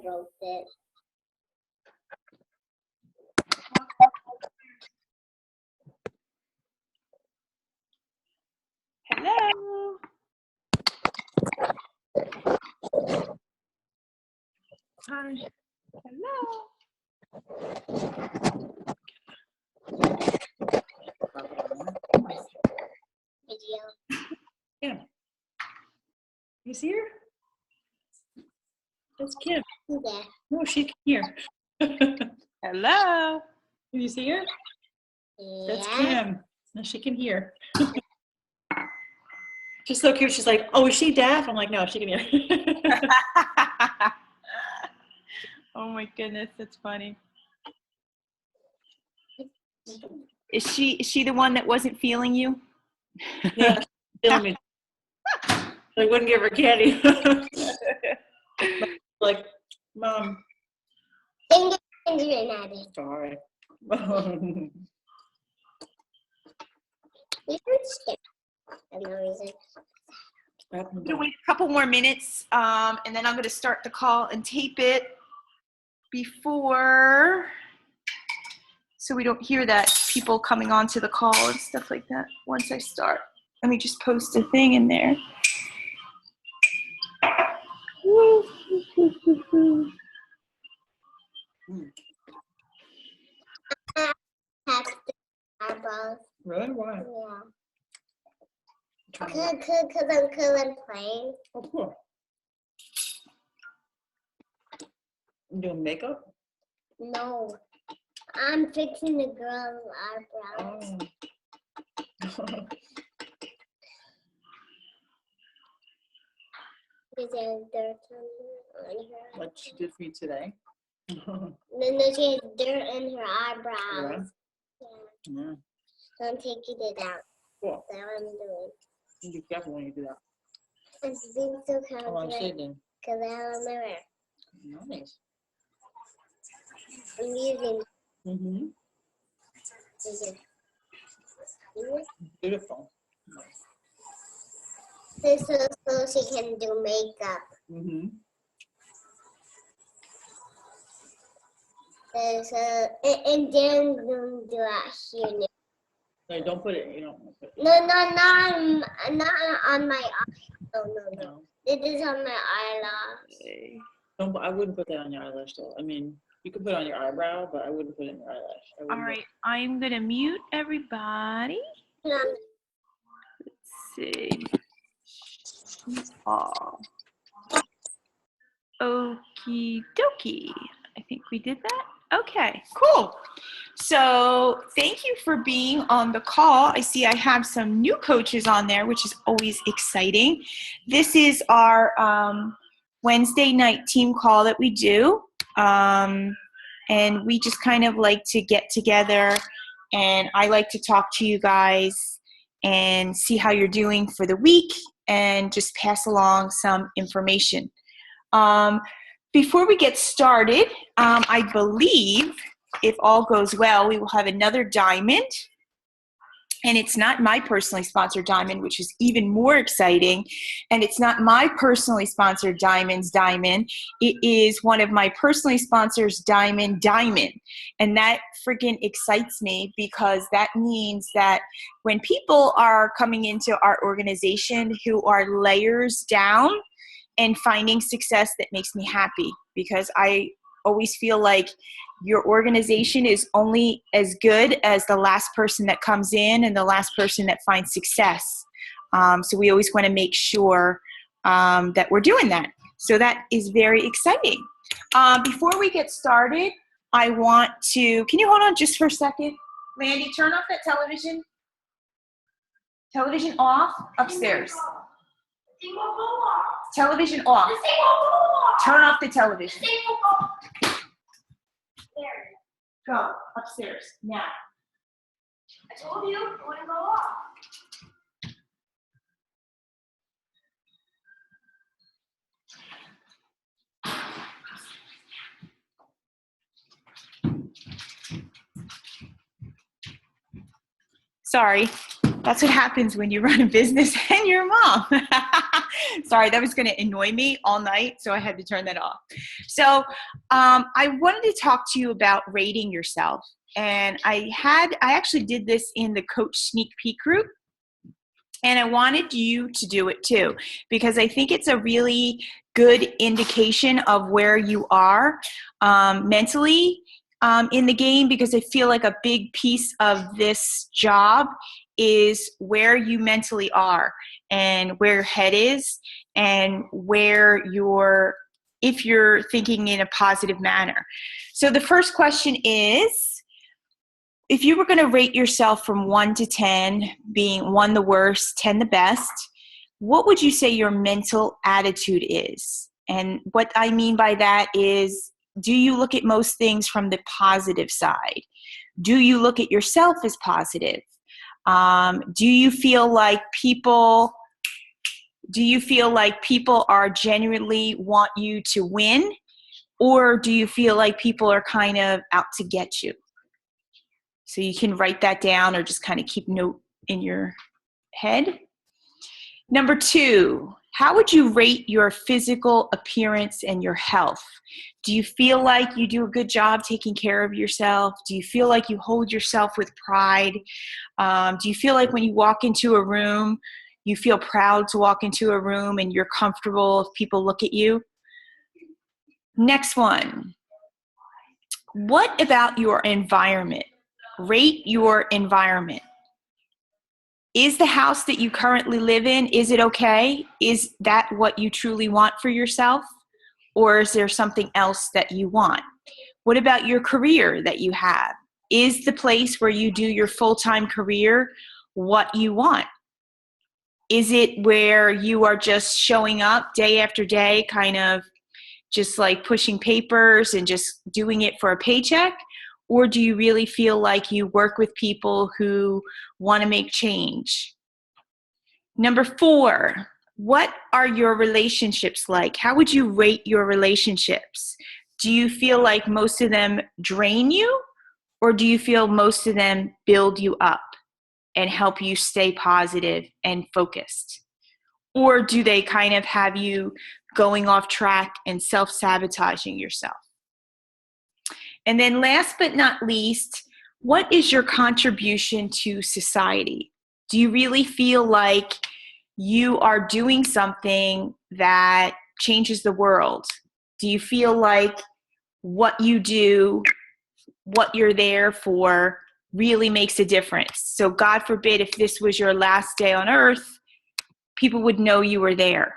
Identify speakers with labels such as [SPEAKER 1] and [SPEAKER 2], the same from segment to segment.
[SPEAKER 1] broke it.
[SPEAKER 2] Hello. Hi. Hello.
[SPEAKER 1] Video.
[SPEAKER 2] Kim. You see her? That's Kim.
[SPEAKER 1] Yeah.
[SPEAKER 2] No, she can hear. Hello. Can you see her? That's Kim. No, she can hear. She's so cute. She's like, oh, is she deaf? I'm like, no, she can hear. Oh my goodness, that's funny. Is she the one that wasn't feeling you? Yeah, she's feeling me. I wouldn't give her candy. Like, Mom. Sorry.
[SPEAKER 1] We heard skip for no reason.
[SPEAKER 2] I'm going to wait a couple more minutes, and then I'm going to start the call and tape it before, so we don't hear that people coming onto the call and stuff like that once I start. Let me just post a thing in there.
[SPEAKER 1] Have the eyebrows.
[SPEAKER 2] Really? Why?
[SPEAKER 1] Yeah. Cause I'm playing.
[SPEAKER 2] Oh, cool. You doing makeup?
[SPEAKER 1] No. I'm fixing the girl's eyebrows.
[SPEAKER 2] Oh.
[SPEAKER 1] Is there dirt on her?
[SPEAKER 2] Like she did for you today?
[SPEAKER 1] No, she has dirt in her eyebrows. Yeah.
[SPEAKER 2] Yeah.
[SPEAKER 1] So I'm taking it out.
[SPEAKER 2] Cool.
[SPEAKER 1] That's what I'm doing.
[SPEAKER 2] You be careful when you do that.
[SPEAKER 1] I'm being so
[SPEAKER 2] How long
[SPEAKER 1] confident
[SPEAKER 2] shaving?
[SPEAKER 1] because I have a mirror.
[SPEAKER 2] Nice.
[SPEAKER 1] I'm using
[SPEAKER 2] Mm-hmm. Beautiful.
[SPEAKER 1] so she can do makeup.
[SPEAKER 2] Mm-hmm.
[SPEAKER 1] And then do out here.
[SPEAKER 2] No, don't put it. You don't put it.
[SPEAKER 1] No, not on my eye. No. This is on my eyelash.
[SPEAKER 2] Okay. Don't. I wouldn't put that on your eyelash, though. I mean, you could put it on your eyebrow, but I wouldn't put it in your eyelash. All right, I'm gonna mute everybody. Let's see. Oh. Okie dokie. I think we did that. Okay, cool. So thank you for being on the call. I see I have some new coaches on there, which is always exciting. This is our Wednesday night team call that we do. And we just kind of like to get together, and I like to talk to you guys and see how you're doing for the week and just pass along some information. Before we get started, I believe if all goes well, we will have another diamond. And it's not my personally sponsored diamond, which is even more exciting. And it's not my personally sponsored diamond's diamond. It is one of my personally sponsored diamond. And that freaking excites me, because that means that when people are coming into our organization who are layers down and finding success, that makes me happy, because I always feel like your organization is only as good as the last person that comes in and the last person that finds success. So we always want to make sure that we're doing that. So that is very exciting. Before we get started, I want to, can you hold on just for a second? Randy, turn off that television. Television off upstairs. Television off. Turn off the television. Go upstairs now.
[SPEAKER 3] I told you it wouldn't go off.
[SPEAKER 2] Sorry. That's what happens when you run a business and you're a mom. Sorry, that was going to annoy me all night, so I had to turn that off. So I wanted to talk to you about rating yourself. And I actually did this in the Coach Sneak Peek group. And I wanted you to do it too, because I think it's a really good indication of where you are mentally in the game, because I feel like a big piece of this job is where you mentally are and where your head is and where if you're thinking in a positive manner. So the first question is, if you were going to rate yourself from 1 to 10, being 1 the worst, 10 the best, what would you say your mental attitude is? And what I mean by that is, do you look at most things from the positive side? Do you look at yourself as positive? Do you feel like people are genuinely want you to win? Or do you feel like people are kind of out to get you? So you can write that down or just kind of keep note in your head. Number 2, how would you rate your physical appearance and your health? Do you feel like you do a good job taking care of yourself? Do you feel like you hold yourself with pride? Do you feel like when you walk into a room, you feel proud to walk into a room and you're comfortable if people look at you? Next one. What about your environment? Rate your environment. Is the house that you currently live in, is it okay? Is that what you truly want for yourself? Or is there something else that you want? What about your career that you have? Is the place where you do your full-time career what you want? Is it where you are just showing up day after day, kind of just like pushing papers and just doing it for a paycheck? Or do you really feel like you work with people who want to make change? Number 4, what are your relationships like? How would you rate your relationships? Do you feel like most of them drain you? Or do you feel most of them build you up and help you stay positive and focused? Or do they kind of have you going off track and self-sabotaging yourself? And then last but not least, what is your contribution to society? Do you really feel like you are doing something that changes the world? Do you feel like what you do, what you're there for, really makes a difference? So God forbid, if this was your last day on earth, people would know you were there.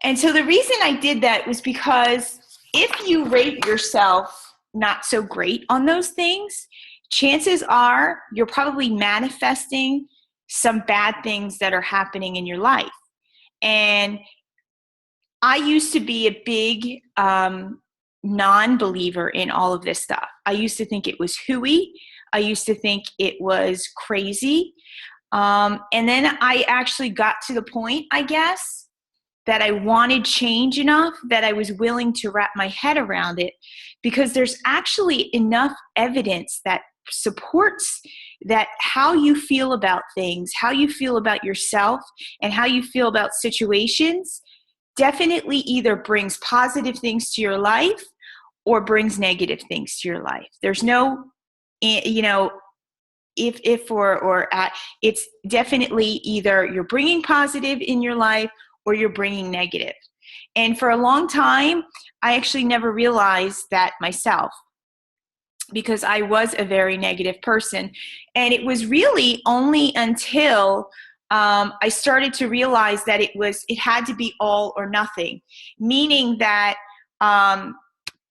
[SPEAKER 2] And so the reason I did that was because if you rate yourself not so great on those things, chances are you're probably manifesting some bad things that are happening in your life. And I used to be a big non-believer in all of this stuff. I used to think it was hooey. I used to think it was crazy. And then I actually got to the point, I guess, that I wanted change enough that I was willing to wrap my head around it, because there's actually enough evidence that supports that how you feel about things, how you feel about yourself, and how you feel about situations definitely either brings positive things to your life or brings negative things to your life. There's no, if or at, it's definitely either you're bringing positive in your life or you're bringing negative. And for a long time, I actually never realized that myself, because I was a very negative person. And it was really only until I started to realize that it had to be all or nothing, meaning that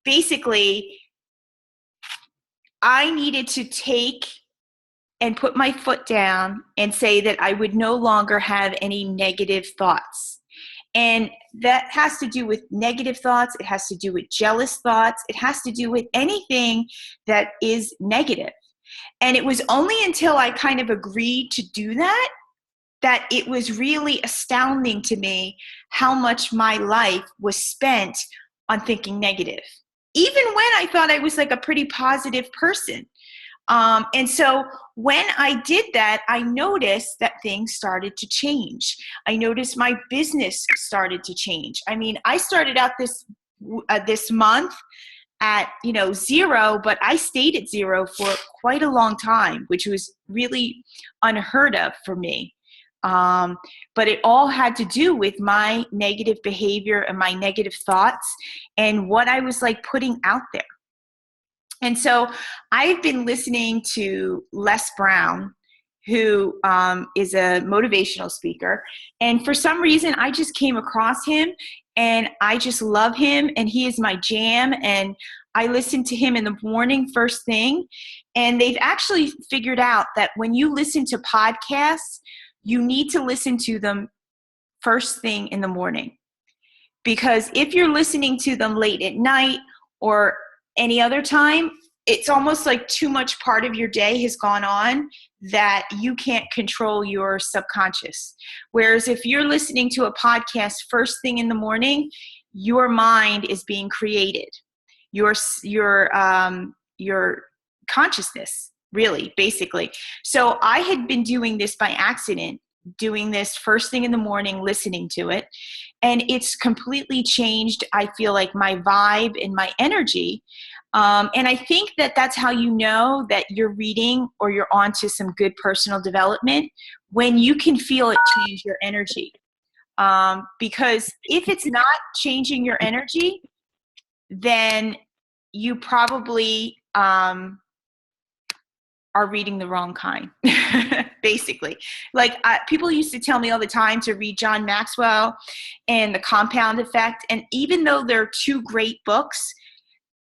[SPEAKER 2] basically I needed to take and put my foot down and say that I would no longer have any negative thoughts. And that has to do with negative thoughts. It has to do with jealous thoughts. It has to do with anything that is negative. And it was only until I kind of agreed to do that it was really astounding to me how much my life was spent on thinking negative. Even when I thought I was like a pretty positive person. And so when I did that, I noticed that things started to change. I noticed my business started to change. I mean, I started out this month at 0, but I stayed at 0 for quite a long time, which was really unheard of for me. But it all had to do with my negative behavior and my negative thoughts and what I was like putting out there. And so I've been listening to Les Brown, who is a motivational speaker. And for some reason, I just came across him and I just love him. And he is my jam. And I listen to him in the morning first thing. And they've actually figured out that when you listen to podcasts, you need to listen to them first thing in the morning. Because if you're listening to them late at night or any other time, it's almost like too much part of your day has gone on that you can't control your subconscious. Whereas if you're listening to a podcast first thing in the morning, your mind is being created. Your consciousness, really, basically. So I had been doing this by accident, doing this first thing in the morning, listening to it. And it's completely changed, I feel like, my vibe and my energy. And I think that that's how you know that you're reading or you're onto some good personal development, when you can feel it change your energy. Because if it's not changing your energy, then you probably are reading the wrong kind, basically. Like people used to tell me all the time to read John Maxwell and The Compound Effect. And even though they're two great books,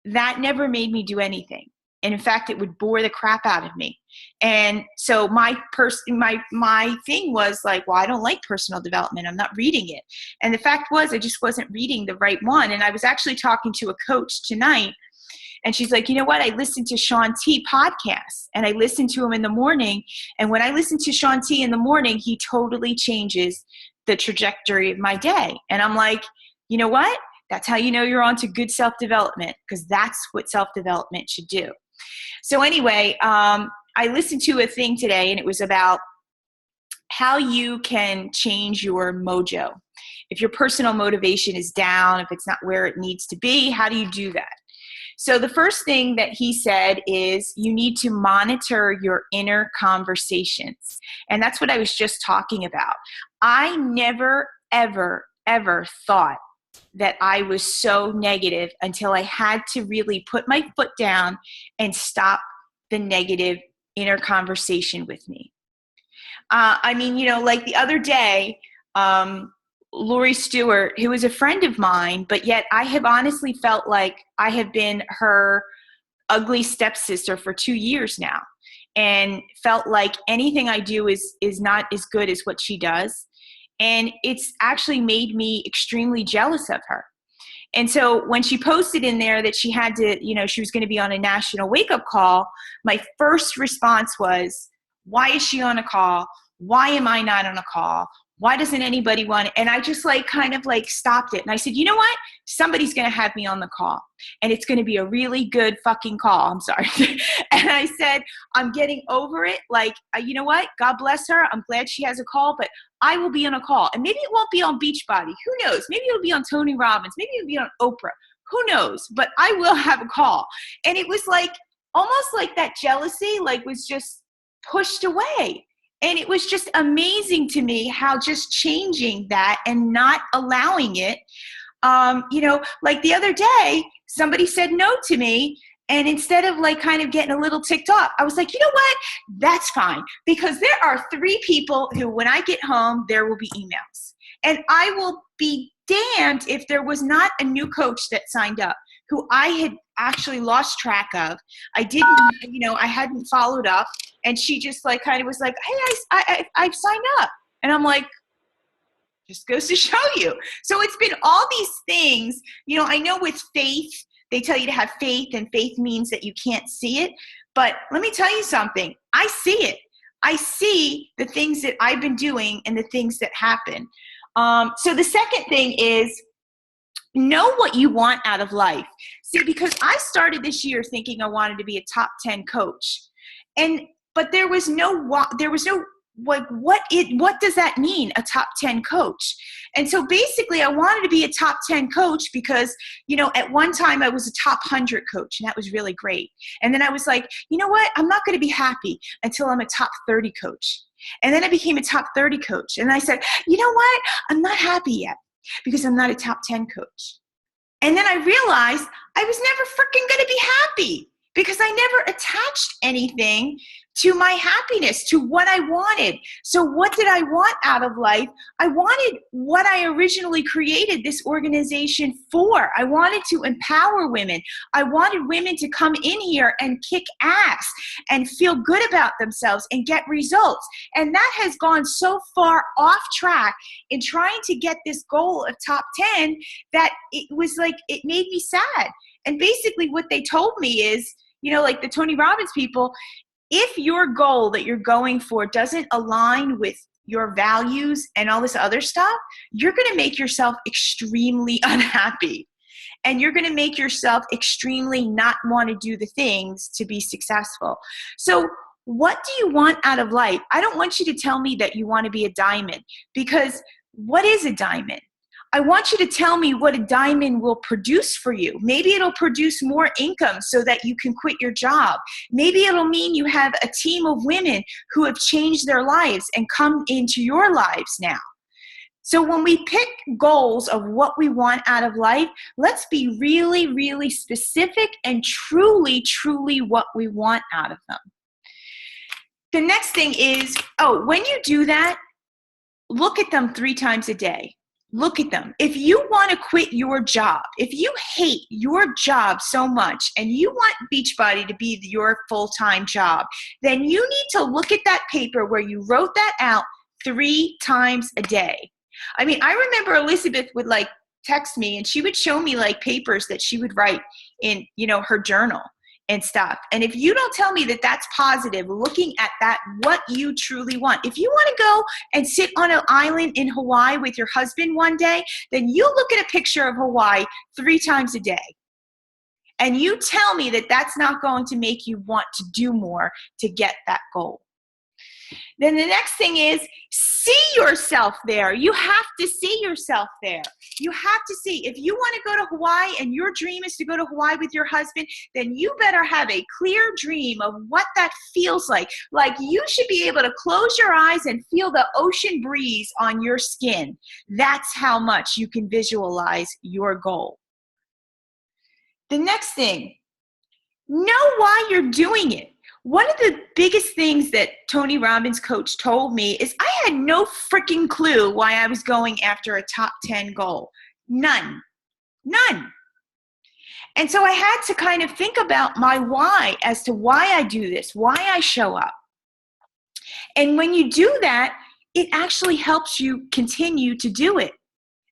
[SPEAKER 2] that never made me do anything. And in fact, it would bore the crap out of me. And so my thing was like, well, I don't like personal development. I'm not reading it. And the fact was, I just wasn't reading the right one. And I was actually talking to a coach tonight, and she's like, you know what? I listen to Shaun T podcasts, and I listen to him in the morning. And when I listen to Shaun T in the morning, he totally changes the trajectory of my day. And I'm like, you know what? That's how you know you're on to good self-development, because that's what self-development should do. So anyway, I listened to a thing today, and it was about how you can change your mojo. If your personal motivation is down, if it's not where it needs to be, how do you do that? So the first thing that he said is you need to monitor your inner conversations. And that's what I was just talking about. I never, ever, ever thought that I was so negative until I had to really put my foot down and stop the negative inner conversation with me. I mean, you know, like the other day, Lori Stewart, who is a friend of mine, but yet I have honestly felt like I have been her ugly stepsister for 2 years now, and felt like anything I do is not as good as what she does. And it's actually made me extremely jealous of her. And so when she posted in there that she had to, you know, she was going to be on a national wake-up call, my first response was, why is she on a call? Why am I not on a call? Why doesn't anybody want it? And I just like kind of like stopped it. And I said, you know what? Somebody's going to have me on the call, and it's going to be a really good fucking call. I'm sorry. And I said, I'm getting over it. Like, you know what? God bless her. I'm glad she has a call, but I will be on a call. And maybe it won't be on Beachbody. Who knows? Maybe it'll be on Tony Robbins. Maybe it'll be on Oprah. Who knows? But I will have a call. And it was like, almost like that jealousy, like was just pushed away. And it was just amazing to me how just changing that and not allowing it, you know, like the other day, somebody said no to me. And instead of like kind of getting a little ticked off, I was like, you know what? That's fine. Because there are 3 people who, when I get home, there will be emails. And I will be damned if there was not a new coach that signed up who I had actually lost track of. I didn't, you know, I hadn't followed up. And she just like kind of was like, hey, I've signed up. And I'm like, just goes to show you. So it's been all these things, you know, I know with faith, they tell you to have faith, and faith means that you can't see it. But let me tell you something. I see it. I see the things that I've been doing and the things that happen. So the second thing is know what you want out of life. See, because I started this year thinking I wanted to be a top 10 coach. But there was no like what does that mean, a top 10 coach? And so basically I wanted to be a top 10 coach because, you know, at one time I was a top 100 coach, and that was really great. And then I was like, you know what, I'm not going to be happy until I'm a top 30 coach. And then I became a top 30 coach, and I said, you know what, I'm not happy yet because I'm not a top 10 coach. And then I realized I was never freaking going to be happy because I never attached anything to my happiness, to what I wanted. So what did I want out of life? I wanted what I originally created this organization for. I wanted to empower women. I wanted women to come in here and kick ass and feel good about themselves and get results. And that has gone so far off track in trying to get this goal of top 10 that it was like, it made me sad. And basically what they told me is, you know, like the Tony Robbins people, if your goal that you're going for doesn't align with your values and all this other stuff, you're going to make yourself extremely unhappy. And you're going to make yourself extremely not want to do the things to be successful. So what do you want out of life? I don't want you to tell me that you want to be a diamond, because what is a diamond? I want you to tell me what a diamond will produce for you. Maybe it'll produce more income so that you can quit your job. Maybe it'll mean you have a team of women who have changed their lives and come into your lives now. So when we pick goals of what we want out of life, let's be really, really specific and truly, truly what we want out of them. The next thing is, when you do that, look at them 3 times a day. Look at them. If you want to quit your job, if you hate your job so much and you want Beachbody to be your full-time job, then you need to look at that paper where you wrote that out 3 times a day. I mean, I remember Elizabeth would like text me and she would show me like papers that she would write in, you know, her journal and stuff. And if you don't tell me that that's positive, looking at that, what you truly want. If you want to go and sit on an island in Hawaii with your husband one day, then you look at a picture of Hawaii 3 times a day. And you tell me that that's not going to make you want to do more to get that goal. Then the next thing is, see yourself there. You have to see yourself there. You have to see. If you want to go to Hawaii and your dream is to go to Hawaii with your husband, then you better have a clear dream of what that feels like. Like you should be able to close your eyes and feel the ocean breeze on your skin. That's how much you can visualize your goal. The next thing, know why you're doing it. One of the biggest things that Tony Robbins coach told me is I had no freaking clue why I was going after a top 10 goal. None. And so I had to kind of think about my why as to why I do this, why I show up. And when you do that, it actually helps you continue to do it.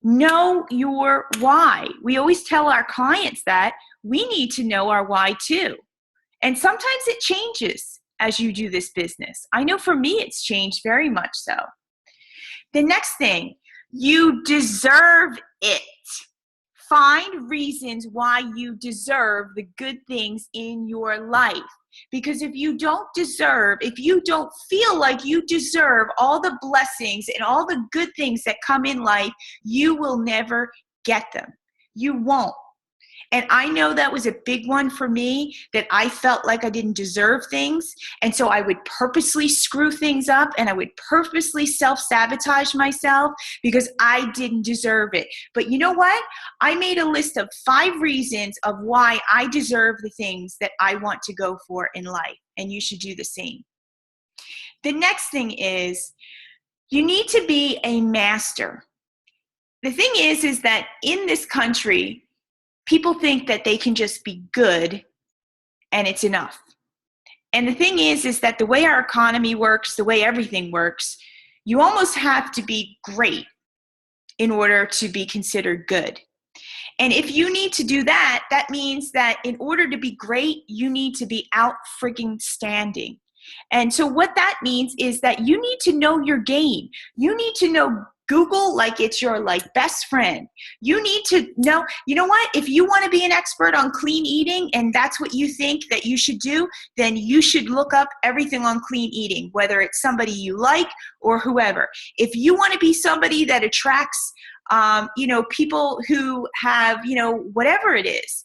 [SPEAKER 2] Know your why. We always tell our clients that we need to know our why too. And sometimes it changes as you do this business. I know for me, it's changed very much so. The next thing, you deserve it. Find reasons why you deserve the good things in your life. Because if you don't feel like you deserve all the blessings and all the good things that come in life, you will never get them. You won't. And I know that was a big one for me, that I felt like I didn't deserve things. And so I would purposely screw things up and I would purposely self-sabotage myself because I didn't deserve it. But you know what? I made a list of 5 reasons of why I deserve the things that I want to go for in life. And you should do the same. The next thing is you need to be a master. The thing is that in this country, people think that they can just be good and it's enough. And the thing is that the way our economy works, the way everything works, you almost have to be great in order to be considered good. And if you need to do that, that means that in order to be great, you need to be out frigging standing. And so what that means is that you need to know your game. You need to know Google like it's your like best friend. You need to know, you know what? If you want to be an expert on clean eating and that's what you think that you should do, then you should look up everything on clean eating, whether it's somebody you like or whoever. If you want to be somebody that attracts, people who have, whatever it is,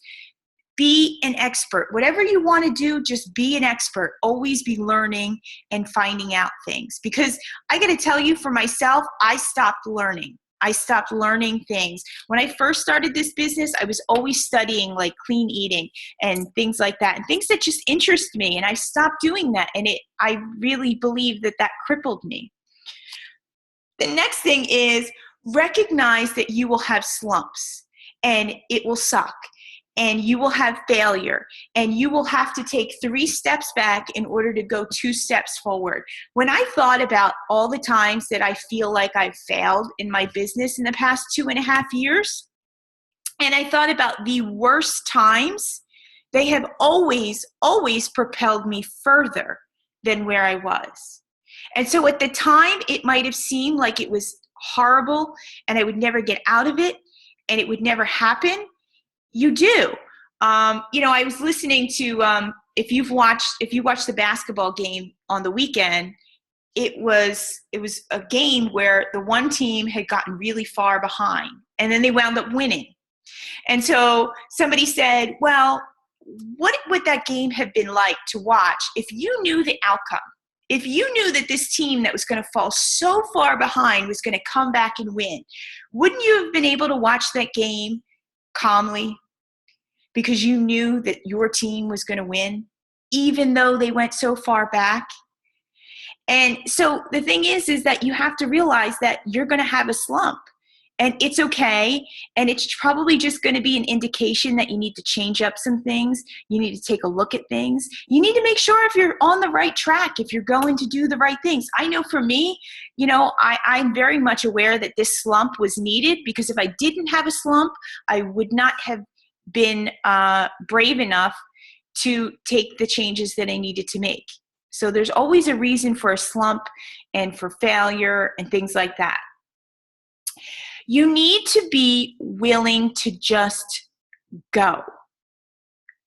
[SPEAKER 2] be an expert. Whatever you want to do, just be an expert. Always be learning and finding out things. Because I got to tell you, for myself, I stopped learning. I stopped learning things. When I first started this business, I was always studying like clean eating and things like that, and things that just interest me. And I stopped doing that. And I really believe that crippled me. The next thing is recognize that you will have slumps and it will suck. And you will have failure, and you will have to take 3 steps back in order to go 2 steps forward. When I thought about all the times that I feel like I've failed in my business in the past 2.5 years, and I thought about the worst times, they have always, always propelled me further than where I was. And so at the time, it might have seemed like it was horrible and I would never get out of it and it would never happen. You do. I was listening to, if you watched the basketball game on the weekend, it was a game where the one team had gotten really far behind and then they wound up winning. And so somebody said, well, what would that game have been like to watch if you knew the outcome? If you knew that this team that was going to fall so far behind was going to come back and win, wouldn't you have been able to watch that game calmly? Because you knew that your team was going to win, even though they went so far back. And so the thing is that you have to realize that you're going to have a slump. And it's okay. And it's probably just going to be an indication that you need to change up some things. You need to take a look at things. You need to make sure if you're on the right track, if you're going to do the right things. I know for me, I'm very much aware that this slump was needed, because if I didn't have a slump, I would not have been brave enough to take the changes that I needed to make. So there's always a reason for a slump and for failure and things like that. You need to be willing to just go.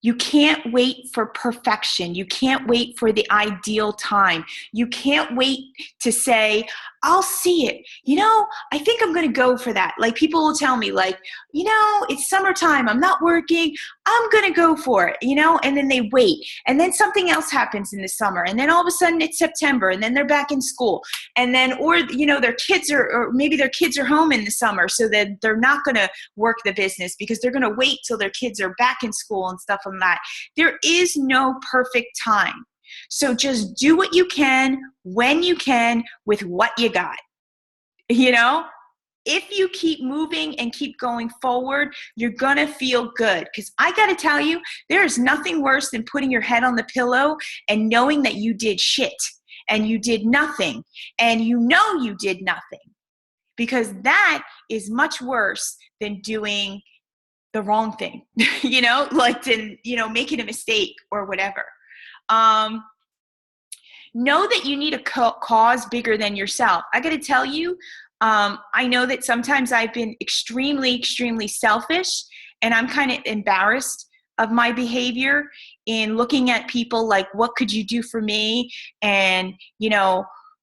[SPEAKER 2] You can't wait for perfection. You can't wait for the ideal time. You can't wait to say, I'll see it. I think I'm going to go for that. Like, people will tell me, like, it's summertime. I'm not working. I'm going to go for it, and then they wait. And then something else happens in the summer. And then all of a sudden it's September, and then they're back in school. And then, their kids or maybe their kids are home in the summer, so that they're not going to work the business because they're going to wait till their kids are back in school and stuff like that. There is no perfect time. So just do what you can, when you can, with what you got. If you keep moving and keep going forward, you're going to feel good. Because I got to tell you, there is nothing worse than putting your head on the pillow and knowing that you did shit and you did nothing and you did nothing. Because that is much worse than doing the wrong thing, making a mistake or whatever. Know that you need a cause bigger than yourself. I got to tell you, I know that sometimes I've been extremely, extremely selfish, and I'm kind of embarrassed of my behavior in looking at people like, what could you do for me? And,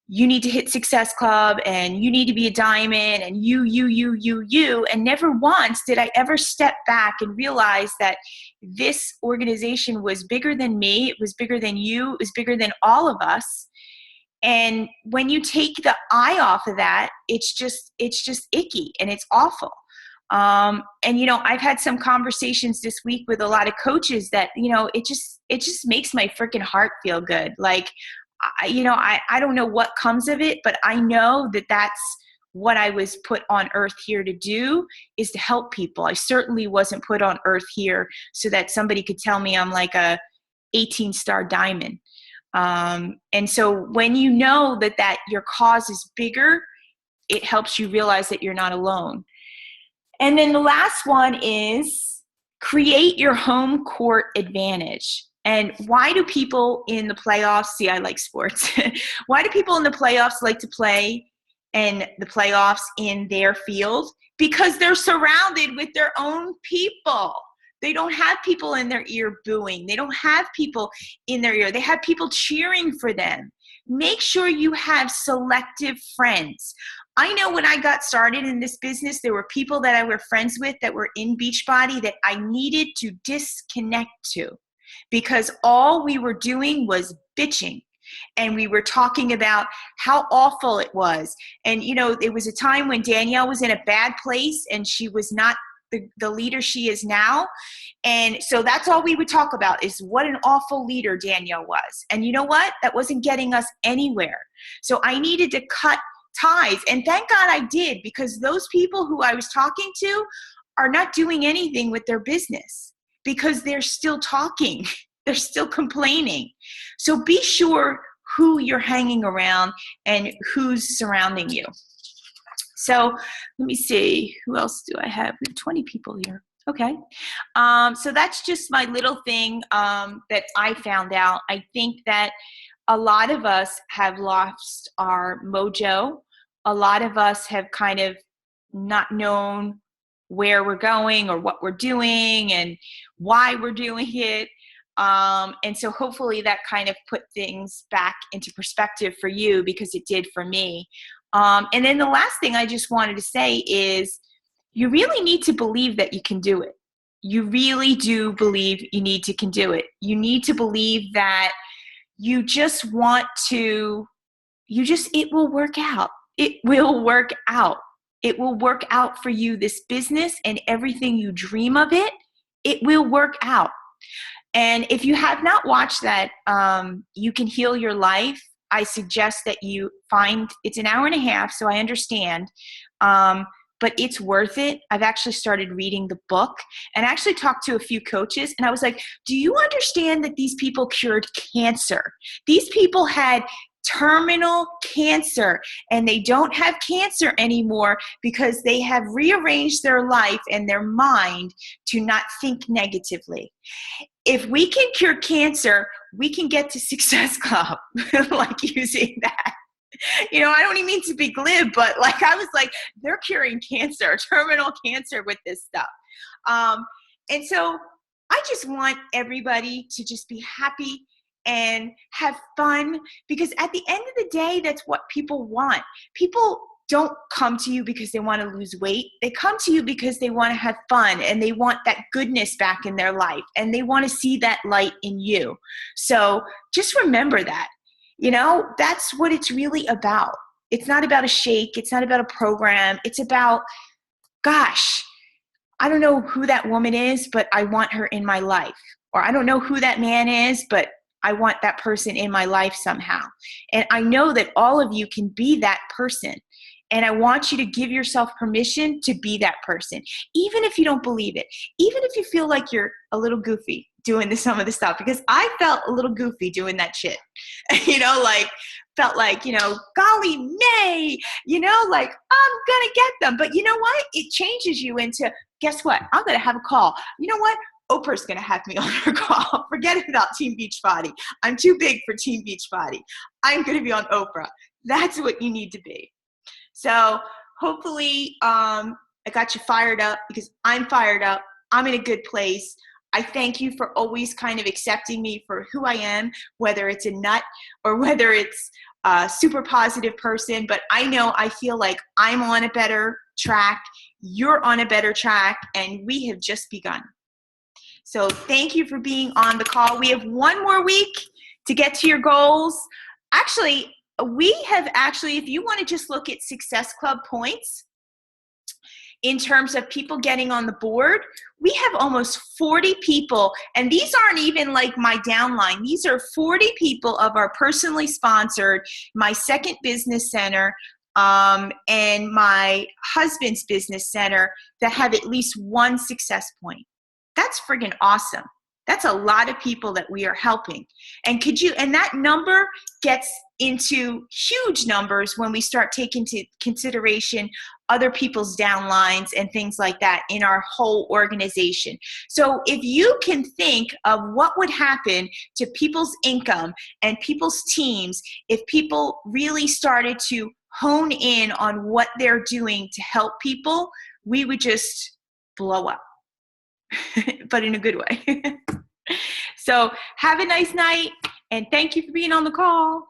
[SPEAKER 2] you need to hit Success Club, and you need to be a diamond, and you. And never once did I ever step back and realize that this organization was bigger than me. It was bigger than you. It was bigger than all of us. And when you take the eye off of that, it's just icky and it's awful. And I've had some conversations this week with a lot of coaches that, it just makes my freaking heart feel good. Like, I don't know what comes of it, but I know that that's what I was put on earth here to do, is to help people. I certainly wasn't put on earth here so that somebody could tell me I'm like a 18-star diamond. And so when you know that your cause is bigger, it helps you realize that you're not alone. And then the last one is create your home court advantage. And why do people in the playoffs, see, I like sports. Why do people in the playoffs like to play and the playoffs in their field because they're surrounded with their own people. They don't have people in their ear booing. They don't have people in their ear. They have people cheering for them. Make sure you have selective friends. I know when I got started in this business, there were people that I were friends with that were in Beachbody that I needed to disconnect to because all we were doing was bitching. And we were talking about how awful it was. And, you know, it was a time when Danielle was in a bad place and she was not the leader she is now. And so that's all we would talk about is what an awful leader Danielle was. And you know what? That wasn't getting us anywhere. So I needed to cut ties. And thank God I did, because those people who I was talking to are not doing anything with their business because they're still talking. They're still complaining. So be sure who you're hanging around and who's surrounding you. So let me see, who else do I have? We have 20 people here. Okay. So that's just my little thing that I found out. I think that a lot of us have lost our mojo. A lot of us have kind of not known where we're going or what we're doing and why we're doing it. And so hopefully that kind of put things back into perspective for you because it did for me. And then the last thing I just wanted to say is you really need to believe that you can do it. You really do believe you need to can do it. You need to believe that you just want to, it will work out. It will work out. It will work out for you, this business and everything you dream of it. It will work out. And if you have not watched that, You Can Heal Your Life, I suggest that you find, it's an hour and a half, so I understand, but it's worth it. I've actually started reading the book and actually talked to a few coaches, and I was like, do you understand that these people cured cancer? These people had terminal cancer and they don't have cancer anymore because they have rearranged their life and their mind to not think negatively. If we can cure cancer, we can get to Success Club, like using that. You know, I don't even mean to be glib, but like I was like, they're curing cancer, terminal cancer with this stuff. And so I just want everybody to just be happy and have fun, because at the end of the day, that's what people want. People don't come to you because they want to lose weight. They come to you because they want to have fun and they want that goodness back in their life and they want to see that light in you. So just remember that, you know, that's what it's really about. It's not about a shake. It's not about a program. It's about, gosh, I don't know who that woman is, but I want her in my life. Or I don't know who that man is, but I want that person in my life somehow. And I know that all of you can be that person. And I want you to give yourself permission to be that person, even if you don't believe it, even if you feel like you're a little goofy doing some of the stuff, because I felt a little goofy doing that shit, you know, like felt like, you know, golly nay, you know, like I'm going to get them. But you know what? It changes you into, guess what? I'm going to have a call. You know what? Oprah's going to have me on her call. Forget about Team Beachbody. I'm too big for Team Beachbody. I'm going to be on Oprah. That's what you need to be. So hopefully I got you fired up, because I'm fired up. I'm in a good place. I thank you for always kind of accepting me for who I am, whether it's a nut or whether it's a super positive person. But I know I feel like I'm on a better track. You're on a better track, and we have just begun. So thank you for being on the call. We have one more week to get to your goals. Actually, if you want to just look at Success Club points in terms of people getting on the board, we have almost 40 people, and these aren't even like my downline. These are 40 people of our personally sponsored, my second business center, and my husband's business center that have at least one success point. That's friggin' awesome. That's a lot of people that we are helping. And that number gets into huge numbers when we start taking into consideration other people's downlines and things like that in our whole organization. So if you can think of what would happen to people's income and people's teams if people really started to hone in on what they're doing to help people, we would just blow up, but in a good way. So have a nice night, and thank you for being on the call.